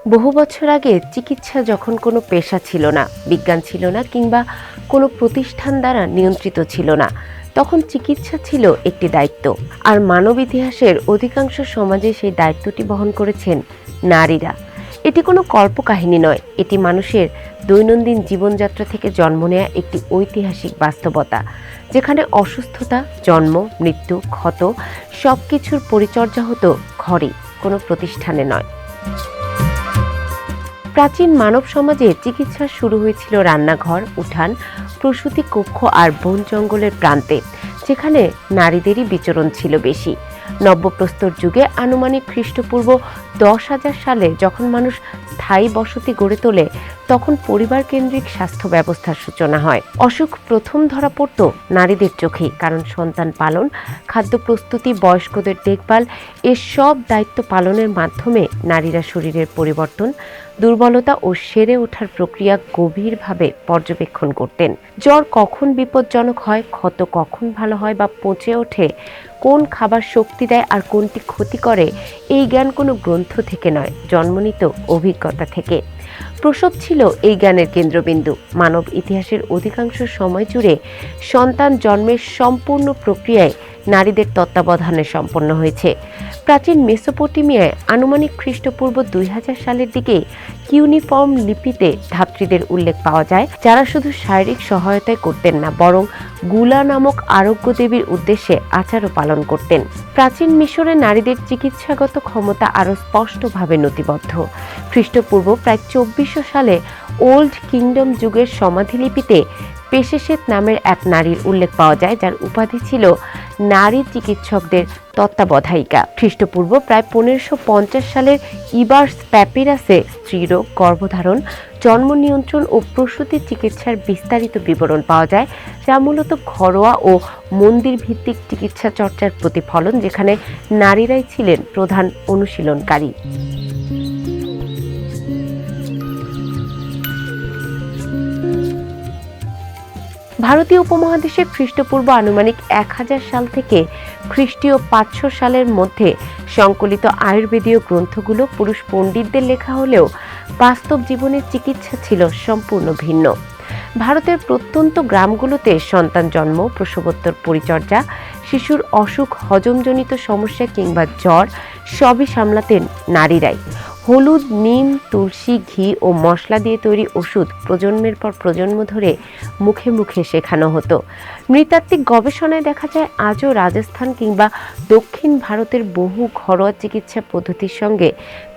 বহু বছর আগে চিকিৎসা যখন কোনো পেশা ছিল না, বিজ্ঞান ছিল না, কিংবা কোনো প্রতিষ্ঠান দ্বারা নিয়ন্ত্রিত ছিল না, তখন চিকিৎসা ছিল একটি দায়িত্ব। আর মানব ইতিহাসের অধিকাংশ সমাজে সেই দায়িত্বটি বহন করেছেন নারীরা। এটি কোনো কল্পকাহিনী নয়, এটি মানুষের দৈনন্দিন জীবনযাত্রা থেকে জন্ম নেয়া একটি ঐতিহাসিক বাস্তবতা, যেখানে অসুস্থতা, জন্ম, মৃত্যু, ক্ষত সবকিছুর পরিচর্যা হতো ঘরে, কোনো প্রতিষ্ঠানে নয়। প্রাচীন মানব সমাজে চিকিৎসা শুরু হয়েছিল রান্নাঘর, উঠান, প্রসূতি কক্ষ আর বন জঙ্গলের প্রান্তে, যেখানে নারীদেরই বিচরণ ছিল বেশি। নব্যপ্রস্তর যুগে আনুমানিক খ্রিস্টপূর্ব 10,000 সালে যখন মানুষ স্থায়ী বসতি গড়ে তোলে, তখন পরিবার কেন্দ্রিক স্বাস্থ্য ব্যবস্থার সূচনা হয়। অসুখ প্রথম ধরা পড়ত নারীদের চোখেই, কারণ সন্তান পালন, খাদ্য প্রস্তুতি, বয়স্কদের দেখভাল এসব দায়িত্ব পালনের মাধ্যমে নারীরা শরীরের পরিবর্তন, দুর্বলতা ও সেরে ওঠার প্রক্রিয়া গভীরভাবে পর্যবেক্ষণ করতেন। জ্বর কখন বিপজ্জনক হয়, ক্ষত কখন ভালো হয় বা পচে ওঠে, কোন খাবার শক্তি দেয় আর কোনটি ক্ষতি করে, এই জ্ঞান কোনো গ্রন্থ থেকে নয়, জন্ম নিত অভিজ্ঞতা থেকে। প্রসব ছিল এই জ্ঞানের কেন্দ্রবিন্দু। মানব ইতিহাসের অধিকাংশ সময় জুড়ে সন্তান জন্মের সম্পূর্ণ প্রক্রিয়ায় নারীদের তত্ত্বাবধানে সম্পন্ন হয়েছে। প্রাচীন মেসোপটেমিয়ায় আনুমানিক খ্রিস্টপূর্ব 2000 সালের দিকে কিউনিফর্ম লিপিতে ধাত্রীদের উল্লেখ পাওয়া যায়, যারা শুধু শারীরিক সহায়তাই করতেন না, বরং গুলা নামক আরোগ্য দেবীর উদ্দেশ্যে আচারও পালন করতেন। প্রাচীন মিশরে নারীদের চিকিৎসাগত ক্ষমতা আরও স্পষ্টভাবে নথিবদ্ধ। খ্রিস্টপূর্ব প্রায় 2400 সালে ওল্ড কিংডম যুগের সমাধিলিপিতে পেশেশেত নামের এক নারীর উল্লেখ পাওয়া যায়, যার উপাধি ছিল নারী চিকিৎসকদের তত্ত্বাবধায়িকা। খ্রিস্টপূর্ব প্রায় 1550 সালের ইবার্স প্যাপিরাসে স্ত্রীরোগ, গর্ভধারণ, জন্ম নিয়ন্ত্রণ ও প্রসূতি চিকিৎসার বিস্তারিত বিবরণ পাওয়া যায়, যা মূলত ঘরোয়া ও মন্দির ভিত্তিক চিকিৎসা চর্চার প্রতিফলন, যেখানে নারীরাই ছিলেন প্রধান অনুশীলনকারী। ভারতীয় উপমহাদেশে খ্রিস্টপূর্ব আনুমানিক 1000 সাল থেকে খ্রিস্টীয় 500 সালের মধ্যে সংকলিত আয়ুর্বেদীয় গ্রন্থগুলো পুরুষ পণ্ডিতদের লেখা হলেও বাস্তব জীবনের চিকিৎসা ছিল সম্পূর্ণ ভিন্ন। ভারতের প্রত্যন্ত গ্রামগুলোতে সন্তান জন্ম, প্রসবোত্তর পরিচর্যা, শিশুর অসুখ, হজমজনিত সমস্যা কিংবা জ্বর সবই সামলাতেন নারীরাই। হলুদ, নিম, তুলসী, ঘি ও মশলা দিয়ে তৈরি ওষুধ প্রজন্মের পর প্রজন্ম ধরে মুখে মুখে শেখানো হতো। নৃতাত্ত্বিক গবেষণায় দেখা যায় আজও রাজস্থান কিংবা দক্ষিণ ভারতের বহু ঘরোয়া চিকিৎসা পদ্ধতির সঙ্গে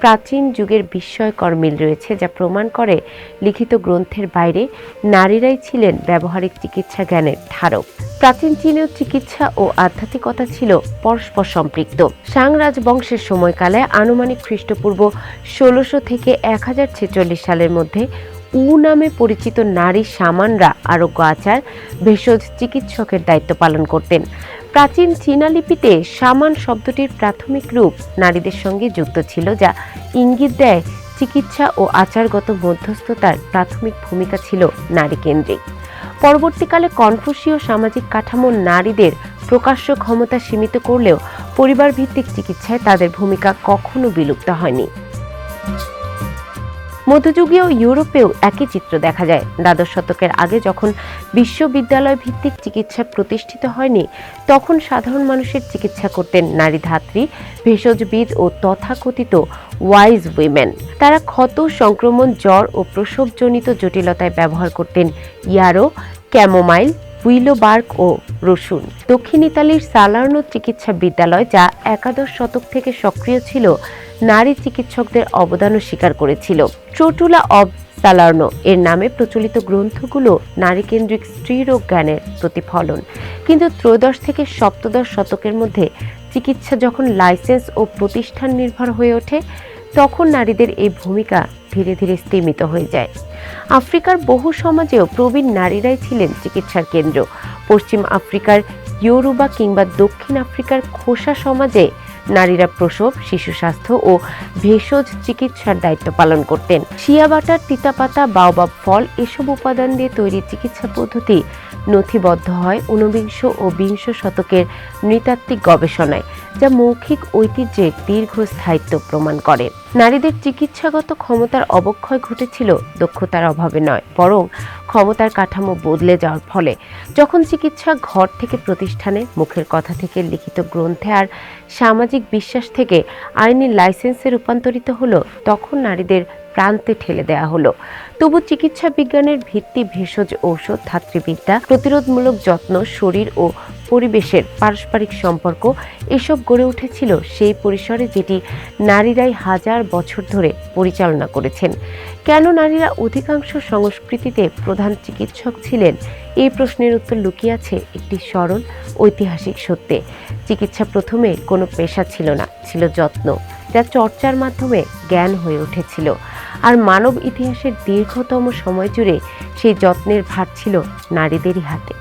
প্রাচীন যুগের বিস্ময়কর মিল রয়েছে, যা প্রমাণ করে লিখিত গ্রন্থের বাইরে নারীরাই ছিলেন ব্যবহারিক চিকিৎসা জ্ঞানের ধারক। প্রাচীন চীনেও চিকিৎসা ও আধ্যাত্মিকতা ছিল পরস্পর সম্পৃক্ত। সাং রাজবংশের সময়কালে আনুমানিক খ্রিস্টপূর্ব 1600 থেকে 1046 সালের মধ্যে নামে পরিচিত নারী শামানরা আরোগ্য আচার, ভেষজ চিকিৎসকের দায়িত্ব পালন করতেন। প্রাচীন চীনা লিপিতে শামান শব্দটির প্রাথমিক রূপ নারীদের সঙ্গে যুক্ত ছিল, যা ইঙ্গিত দেয় চিকিৎসা ও আচারগত মধ্যস্থতার প্রাথমিক ভূমিকা ছিল নারী কেন্দ্রিক। পরবর্তীকালে কনফুসীয় সামাজিক কাঠামো নারীদের প্রকাশ্য ক্ষমতা সীমিত করলেও পরিবার ভিত্তিক চিকিৎসায় তাদের ভূমিকা কখনো বিলুপ্ত হয়নি। মধ্যযুগীয় ইউরোপেও একই চিত্র দেখা যায়। দ্বাদশ শতকের আগে যখন বিশ্ববিদ্যালয় ভিত্তিক চিকিৎসা প্রতিষ্ঠিত হয়নি, তখন সাধারণ মানুষের চিকিৎসা করতেন নারী ধাত্রী, ভেষজবিদ ও তথাকথিত ওয়াইজ উইমেন। তারা ক্ষত, সংক্রমণ, জ্বর ও প্রসবজনিত জটিলতায় ব্যবহার করতেন ইয়ারো, ক্যামোমাইল, উইলো বার্ক ও রসুন। দক্ষিণ ইতালির সালার্নো চিকিৎসা বিদ্যালয়, যা একাদশ শতক থেকে সক্রিয় ছিল, নারী চিকিৎসকদের অবদানও স্বীকার করেছিল। ট্রোটুলা অব সালার্নো এর নামে প্রচলিত গ্রন্থগুলো নারীকেন্দ্রিক স্ত্রীরোগ জ্ঞানের প্রতিফলন। কিন্তু ত্রয়োদশ থেকে সপ্তদশ শতকের মধ্যে চিকিৎসা যখন লাইসেন্স ও প্রতিষ্ঠান নির্ভর হয়ে ওঠে, তখন নারীদের এই ভূমিকা ধীরে ধীরে স্তীমিত হয়ে যায়। আফ্রিকার বহু সমাজেও প্রবীণ নারীরাই ছিলেন চিকিৎসার কেন্দ্র। পশ্চিম আফ্রিকার ইয়োরুবা কিংবা দক্ষিণ আফ্রিকার খোসা সমাজে নারীরা প্রসব, শিশু স্বাস্থ্য ও ভেষজ চিকিৎসার দায়িত্ব পালন করতেন। শিয়া বাটার, তিতাপাতা, বাওবাব ফল এসব উপাদান দিয়ে তৈরি চিকিৎসা পদ্ধতি নথিবদ্ধ হয় ঊনবিংশ ও বিংশ শতকের নৃতাত্ত্বিক গবেষণায়, যা মৌখিক ঐতিহ্যের দীর্ঘস্থায়িত্ব প্রমাণ করে। নারীদের চিকিৎসাগত ক্ষমতার অবক্ষয় ঘটেছিল দক্ষতার অভাবে নয়, বরং ক্ষমতার কাঠামো বদলে যাওয়ার ফলে। যখন চিকিৎসা ঘর থেকে প্রতিষ্ঠানে, মুখের কথা থেকে লিখিত গ্রন্থে আর সামাজিক বিশ্বাস থেকে আইনি লাইসেন্সে রূপান্তরিত হলো, তখন নারীদের প্রান্তে ঠেলে দেওয়া হলো। তবু চিকিৎসা বিজ্ঞানের ভিত্তি ভেষজ ঔষধ, ধাত্রীবিদ্যা, প্রতিরোধমূলক যত্ন, শরীর ও পরিবেশের পারস্পরিক সম্পর্ক এসব গড়ে উঠেছিল সেই পরিসরে যেটি নারীরাই হাজার বছর ধরে পরিচালনা করেছেন। কেন নারীরা অধিকাংশ সংস্কৃতিতে প্রধান চিকিৎসক ছিলেন? এই প্রশ্নের উত্তর লুকিয়ে আছে একটি সরল ঐতিহাসিক সত্যে। চিকিৎসা প্রথমে কোনো পেশা ছিল না, ছিল যত্ন, যা চর্চার মাধ্যমে জ্ঞান হয়ে উঠেছিল। আর মানব ইতিহাসের দীর্ঘতম সময় জুড়ে সেই যত্নের ভার ছিল নারীদেরই হাতে।